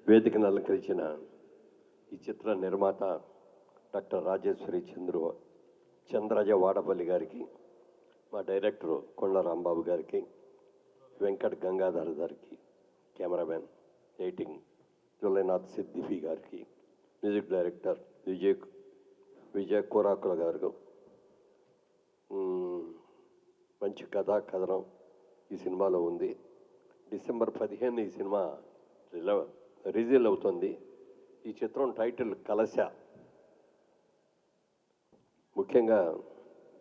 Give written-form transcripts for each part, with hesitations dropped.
వేదికను అలంకరించిన ఈ చిత్ర నిర్మాత డాక్టర్ రాజేశ్వరి చంద్రజ వాడపల్లి గారికి, మా డైరెక్టర్ కొండ రాంబాబు గారికి, వెంకట్ గంగాధర్ గారికి, కెమెరామెన్ ఎడిటింగ్ జుల్లైనాథ్ సిద్దిఫీ గారికి, మ్యూజిక్ డైరెక్టర్ విజయ్ కోరాకుల గారు, మంచి కథనం ఈ సినిమాలో ఉంది. డిసెంబర్ 15 ఈ సినిమా రిలీజ్ అవుతుంది. ఈ చిత్రం టైటిల్ కలశ. ముఖ్యంగా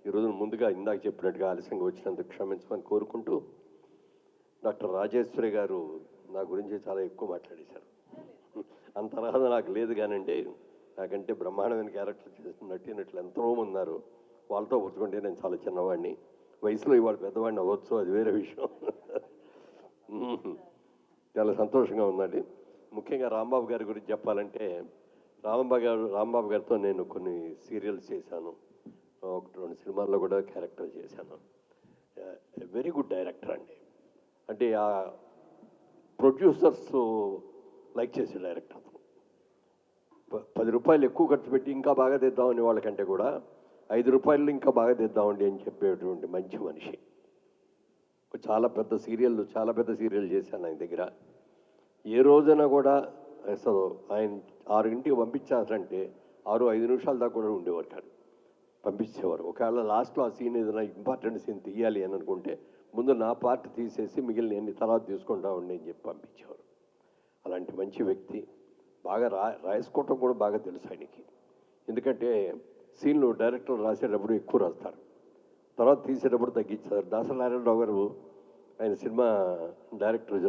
ఈరోజు ముందుగా ఇందాక చెప్పినట్టుగా ఆలస్యంగా వచ్చినందుకు క్షమించమని కోరుకుంటూ, డాక్టర్ రాజేశ్వరి గారు నా గురించి చాలా ఎక్కువ మాట్లాడేశారు. అంత అర్హత నాకు లేదు కానండి, నాకంటే బ్రహ్మాండమైన క్యారెక్టర్ చేసిన నటినట్లు ఎంతోమంది ఉన్నారు. వాళ్ళతో పుచ్చుకుంటే నేను చాలా చిన్నవాడిని, వయసులో ఇవాళ పెద్దవాడిని అవ్వచ్చు, అది వేరే విషయం. చాలా సంతోషంగా ఉందండి. ముఖ్యంగా రాంబాబు గారి గురించి చెప్పాలంటే, రాంబాబు గారితో నేను కొన్ని సీరియల్స్ చేశాను, 1-2 సినిమాల్లో కూడా క్యారెక్టర్ చేశాను. వెరీ గుడ్ డైరెక్టర్ అండి. అంటే ఆ ప్రొడ్యూసర్స్ లైక్ చేసే డైరెక్టర్. 10 రూపాయలు ఎక్కువ ఖర్చు పెట్టి ఇంకా బాగా తెద్దామని వాళ్ళకంటే కూడా 5 రూపాయలు ఇంకా బాగా తెద్దామండి అని చెప్పేటువంటి మంచి మనిషి. చాలా పెద్ద సీరియల్ చేశాను ఆయన దగ్గర. ఏ రోజైనా కూడా అసలు ఆయన 6 పంపించాలంటే 6-5 నిమిషాల దాకా కూడా ఉండేవారు కాదు, పంపించేవారు. ఒకవేళ లాస్ట్లో ఆ సీన్ ఏదైనా ఇంపార్టెంట్ సీన్ తీయాలి అని అనుకుంటే ముందు నా పార్ట్ తీసేసి మిగిలిన ఎన్ని తర్వాత తీసుకుంటా ఉండి అని చెప్పి పంపించేవారు. అలాంటి మంచి వ్యక్తి. బాగా రాసుకోవటం కూడా బాగా తెలుసు ఆయనకి. ఎందుకంటే సీన్లు డైరెక్టర్ రాసేటప్పుడు ఎక్కువ రాస్తారు, తర్వాత తీసేటప్పుడు తగ్గించారు. దాసనారాయణరావు గారు ఆయన సినిమా డైరెక్టర్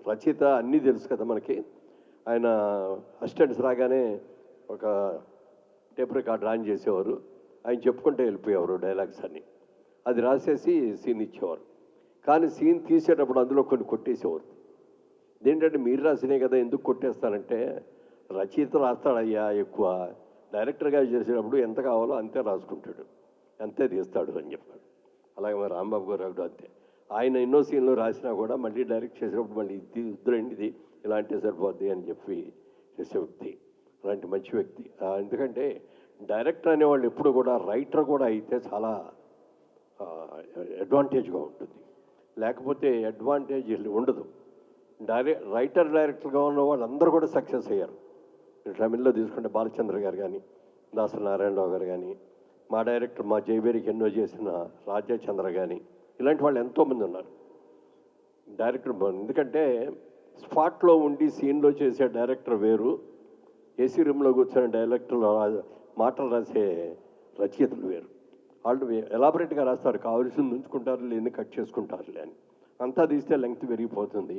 రచయిత అన్నీ తెలుసు కదా మనకి. ఆయన అసిస్టెంట్స్ రాగానే ఒక టేప్ రికార్డ్ ఆన్ చేసేవారు, ఆయన చెప్పుకుంటే వెళ్ళిపోయేవారు డైలాగ్స్ అన్నీ. అది రాసేసి సీన్ ఇచ్చేవారు. కానీ సీన్ తీసేటప్పుడు అందులో కొన్ని కొట్టేసేవారు. ఏంటంటే మీరు రాసినే కదా, ఎందుకు కొట్టేస్తానంటే రచయిత రాస్తాడయ్యా ఎక్కువ, డైరెక్టర్గా చేసేటప్పుడు ఎంత కావాలో అంతే రాసుకుంటాడు, అంతే తీస్తాడు అని చెప్పాడు. అలాగే మరి రాంబాబు గారు అంతే. ఆయన ఎన్నో సీన్లు రాసినా కూడా మళ్ళీ డైరెక్ట్ చేసేటప్పుడు మళ్ళీ ఇది వద్దురండి, ఇది ఇలాంటి సరిపోద్ది అని చెప్పి చేసే వ్యక్తి. అలాంటి మంచి వ్యక్తి. ఎందుకంటే డైరెక్టర్ అనేవాళ్ళు ఎప్పుడు కూడా రైటర్ కూడా అయితే చాలా అడ్వాంటేజ్గా ఉంటుంది, లేకపోతే అడ్వాంటేజ్ ఉండదు. డైరెక్టర్గా ఉన్న వాళ్ళందరూ కూడా సక్సెస్ అయ్యారు. తమిళ్లో తీసుకుంటే బాలచంద్ర గారు కానీ, దాసనారాయణరావు గారు కానీ, మా డైరెక్టర్ మా జయబేరికి ఎన్నో చేసిన రాజచంద్ర కానీ, ఇలాంటి వాళ్ళు ఎంతోమంది ఉన్నారు డైరెక్టర్. ఎందుకంటే స్పాట్లో ఉండి సీన్లో చేసే డైరెక్టర్ వేరు, ఏసీ రూమ్లో కూర్చొని డైరెక్టర్లు మాటలు రాసే రచయితలు వేరు. వాళ్ళు ఎలాబరేట్గా రాస్తారు, కావాల్సింది ఉంచుకుంటారు, లేని కట్ చేసుకుంటారులే అని. అంతా తీస్తే లెంగ్త్ పెరిగిపోతుంది.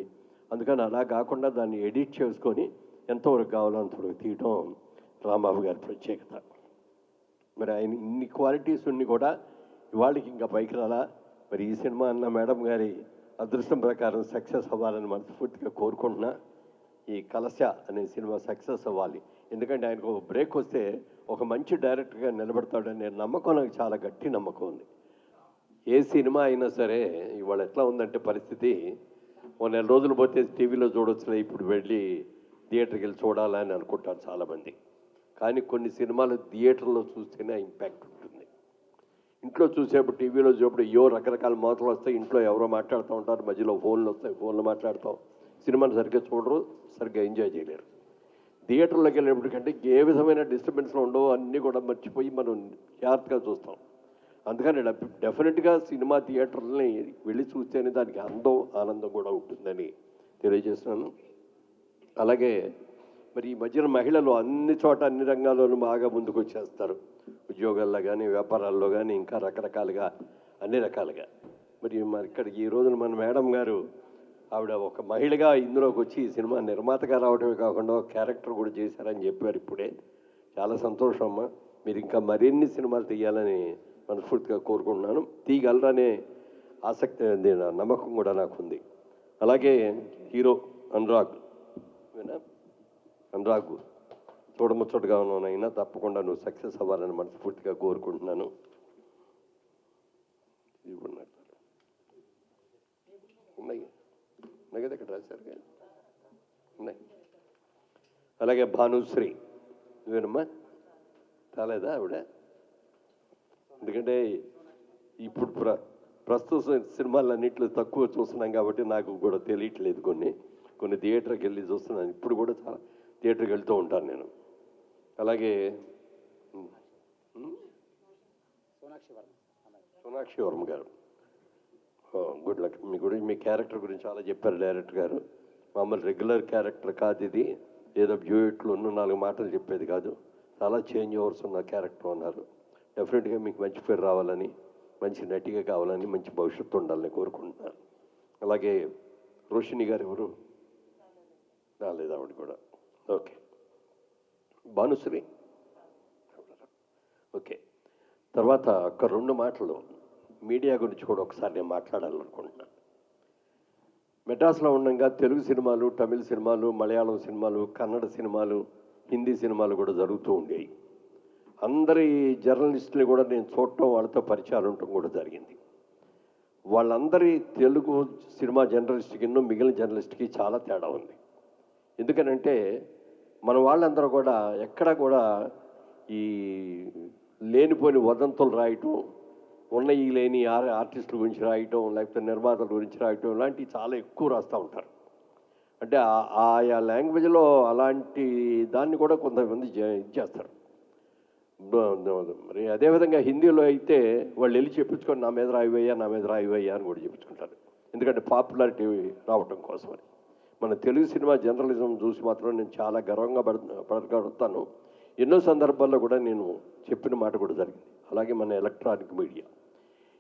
అందుకని అలా కాకుండా దాన్ని ఎడిట్ చేసుకొని ఎంతవరకు కావాలో అంతవరకు తీయటం రాంబాబు గారి ప్రత్యేకత. మరి ఆయన ఇన్ని క్వాలిటీస్ ఉన్ని కూడా ఇవాళకి ఇంకా పైకి రాలా. మరి ఈ సినిమా అన్న మేడం గారి అదృష్టం ప్రకారం సక్సెస్ అవ్వాలని మనస్ఫూర్తిగా కోరుకుంటున్నా. ఈ కలశ అనే సినిమా సక్సెస్ అవ్వాలి. ఎందుకంటే ఆయనకు ఒక బ్రేక్ వస్తే ఒక మంచి డైరెక్టర్గా నిలబడతాడనే నమ్మకం నాకు చాలా గట్టి నమ్మకం ఉంది. ఏ సినిమా అయినా సరే ఇవాళ ఎట్లా ఉందంటే పరిస్థితి, ఓ 4 రోజులు పోతే టీవీలో చూడొచ్చులే, ఇప్పుడు వెళ్ళి థియేటర్కి వెళ్ళి చూడాలని అనుకుంటారు చాలామంది. కానీ కొన్ని సినిమాలు థియేటర్లో చూస్తేనే ఇంపాక్ట్ ఉంటుంది. ఇంట్లో చూసేప్పుడు టీవీలో చూసేప్పుడు రకరకాల మాటలు వస్తాయి, ఇంట్లో ఎవరో మాట్లాడుతూ ఉంటారు, మధ్యలో ఫోన్లు వస్తాయి, ఫోన్లు మాట్లాడతాం, సినిమాను సరిగ్గా చూడరు, సరిగ్గా ఎంజాయ్ చేయలేరు. థియేటర్లోకి వెళ్ళేప్పటికంటే ఏ విధమైన డిస్టర్బెన్స్లు ఉండవు, అన్నీ కూడా మర్చిపోయి మనం జాగ్రత్తగా చూస్తాం. అందుకని డెఫినెట్గా సినిమా థియేటర్ని వెళ్ళి చూస్తేనే దానికి ఆనందం కూడా ఉంటుందని తెలియజేస్తున్నాను. అలాగే మరి ఈ మధ్యన మహిళలు అన్ని రంగాల్లోనూ బాగా ముందుకు వచ్చేస్తారు, ఉద్యోగాల్లో కానీ, వ్యాపారాల్లో కానీ, ఇంకా రకరకాలుగా అన్ని రకాలుగా. మరి ఇక్కడ ఈ రోజున మన మేడం గారు ఆవిడ ఒక మహిళగా ఇందులోకి వచ్చి ఈ సినిమా నిర్మాతగా రావడమే కాకుండా ఒక క్యారెక్టర్ కూడా చేశారని చెప్పారు ఇప్పుడే. చాలా సంతోషం అమ్మా. మీరు ఇంకా మరిన్ని సినిమాలు తీయాలని మనస్ఫూర్తిగా కోరుకుంటున్నాను. తీయగలరనే ఆసక్తి, నమ్మకం కూడా నాకు ఉంది. అలాగే హీరో అనురాగ్ చూడముచ్చటగా ఉన్నానైనా తప్పకుండా నువ్వు సక్సెస్ అవ్వాలని మనస్ఫూర్తిగా కోరుకుంటున్నాను. ఉన్నాయి కదా ఇక్కడ రాశారు. ఉన్నాయి. అలాగే భానుశ్రీ నువ్వేనమ్మా రాలేదా ఆవిడ? ఎందుకంటే ఇప్పుడు ప్రస్తుత సినిమాలన్నింటిలో తక్కువ చూస్తున్నాం కాబట్టి నాకు కూడా తెలియట్లేదు. కొన్ని థియేటర్కి వెళ్ళి చూస్తున్నాను. ఇప్పుడు కూడా చాలా థియేటర్కి వెళ్తూ ఉంటాను నేను. అలాగే సోనాక్షి వర్మ గారు, గుడ్ లక్. మీ క్యారెక్టర్ గురించి చాలా చెప్పారు డైరెక్టర్ గారు. మామూలు రెగ్యులర్ క్యారెక్టర్ కాదు ఇది, ఏదో డ్యూయెట్లు 4 మాటలు చెప్పేది కాదు, చాలా చేంజ్ ఓవర్స్ ఉన్న క్యారెక్టర్ అన్నారు. డెఫినెట్గా మీకు మంచి పేరు రావాలని, మంచి నటిగా కావాలని, మంచి భవిష్యత్తు ఉండాలని కోరుకుంటున్నాను. అలాగే రోషిని గారు ఎవరు రాలేదు, ఆవిడ కూడా. ఓకే. భానుశ్రీ ఓకే. తర్వాత ఒక 2 మాటలు మీడియా గురించి కూడా ఒకసారి నేను మాట్లాడాలనుకుంటున్నాను. మెడ్రాస్లో ఉండగా తెలుగు సినిమాలు, తమిళ సినిమాలు, మలయాళం సినిమాలు, కన్నడ సినిమాలు, హిందీ సినిమాలు కూడా జరుగుతూ ఉండేవి. అందరి జర్నలిస్టులు కూడా నేను చూడటం, వాళ్ళతో పరిచయాలు ఉండటం కూడా జరిగింది. వాళ్ళందరి తెలుగు సినిమా జర్నలిస్ట్కి మిగిలిన జర్నలిస్ట్కి చాలా తేడా ఉంది. ఎందుకనంటే మన వాళ్ళందరూ కూడా ఎక్కడ కూడా ఈ లేనిపోయిన వదంతులు రాయటం, ఉన్నయి లేని ఆర్టిస్టుల గురించి రాయటం, లేకపోతే నిర్మాతల గురించి రాయటం, ఇలాంటివి చాలా ఎక్కువ రాస్తూ ఉంటారు. అంటే ఆయా లాంగ్వేజ్లో అలాంటి దాన్ని కూడా కొంతమంది ఇచ్చేస్తారు. మరి అదేవిధంగా హిందీలో అయితే వాళ్ళు వెళ్ళి చెప్పించుకొని నా మీద రాయివయ్యా అని కూడా చెప్పించుకుంటారు. ఎందుకంటే పాపులారిటీ రావటం కోసమని. మన తెలుగు సినిమా జర్నలిజం చూసి మాత్రం నేను చాలా గర్వంగా పడగలుగుతాను. ఎన్నో సందర్భాల్లో కూడా నేను చెప్పిన మాట కూడా జరిగింది. అలాగే మన ఎలక్ట్రానిక్ మీడియా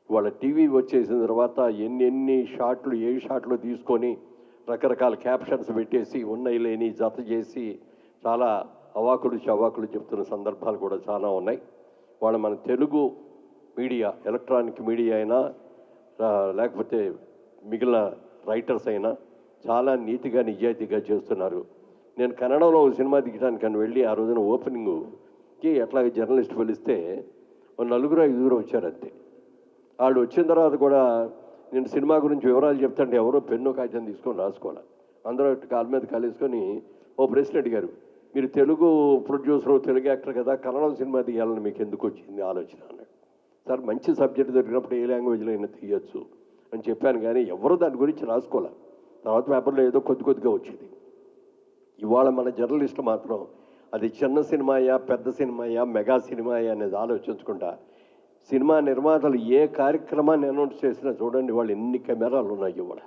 వాళ్ళ టీవీ వచ్చేసిన తర్వాత ఎన్ని షాట్లు, 7 షాట్లు తీసుకొని రకరకాల క్యాప్షన్స్ పెట్టేసి ఉన్నాయి లేని జత చేసి చాలా అవాకులు చెప్తున్న సందర్భాలు కూడా చాలా ఉన్నాయి. వాళ్ళు మన తెలుగు మీడియా, ఎలక్ట్రానిక్ మీడియా అయినా లేకపోతే మిగిలిన రైటర్స్ అయినా చాలా నీతిగా నిజాయితీగా చేస్తున్నారు. నేను కన్నడలో సినిమా దిగడానికి వెళ్ళి ఆ రోజున ఓపెనింగ్కి అట్లాగే జర్నలిస్ట్ పిలిస్తే 4-5 వచ్చారు అంతే. వాళ్ళు వచ్చిన తర్వాత కూడా నేను సినిమా గురించి వివరాలు చెప్తాంటే ఎవరో పెన్ను కాగితం తీసుకొని రాసుకోవాలి. అందరూ కాళ్ళ మీద కాలేసుకొని ఓ ప్రశ్న అడిగారు, మీరు తెలుగు ప్రొడ్యూసరు, తెలుగు యాక్టర్ కదా, కన్నడం సినిమా తీయాలని మీకు ఎందుకు వచ్చింది ఆలోచన అన్నాడు. సార్ మంచి సబ్జెక్ట్ దొరికినప్పుడు ఏ లాంగ్వేజ్లో అయినా తీయచ్చు అని చెప్పాను, కానీ ఎవరు దాని గురించి రాసుకోవాలి. తర్వాత పేపర్లో ఏదో కొద్దిగా వచ్చేది. ఇవాళ మన జర్నలిస్టు మాత్రం అది చిన్న సినిమాయా, పెద్ద సినిమాయా, మెగా సినిమాయా అనేది ఆలోచించుకుంటా సినిమా నిర్మాతలు ఏ కార్యక్రమాన్ని అనౌన్స్ చేసినా చూడండి వాళ్ళు ఎన్ని కెమెరాలు ఉన్నాయి. ఇవాళ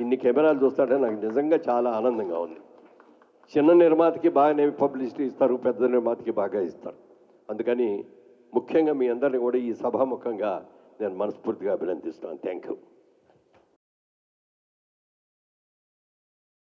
ఇన్ని కెమెరాలు చూస్తాడే నాకు నిజంగా చాలా ఆనందంగా ఉంది. చిన్న నిర్మాతకి బాగానే పబ్లిసిటీ ఇస్తారు, పెద్ద నిర్మాతకి బాగా ఇస్తారు. అందుకని ముఖ్యంగా మీ అందరినీ కూడా ఈ సభాముఖంగా నేను మనస్ఫూర్తిగా అభినందిస్తున్నాను. Thank you.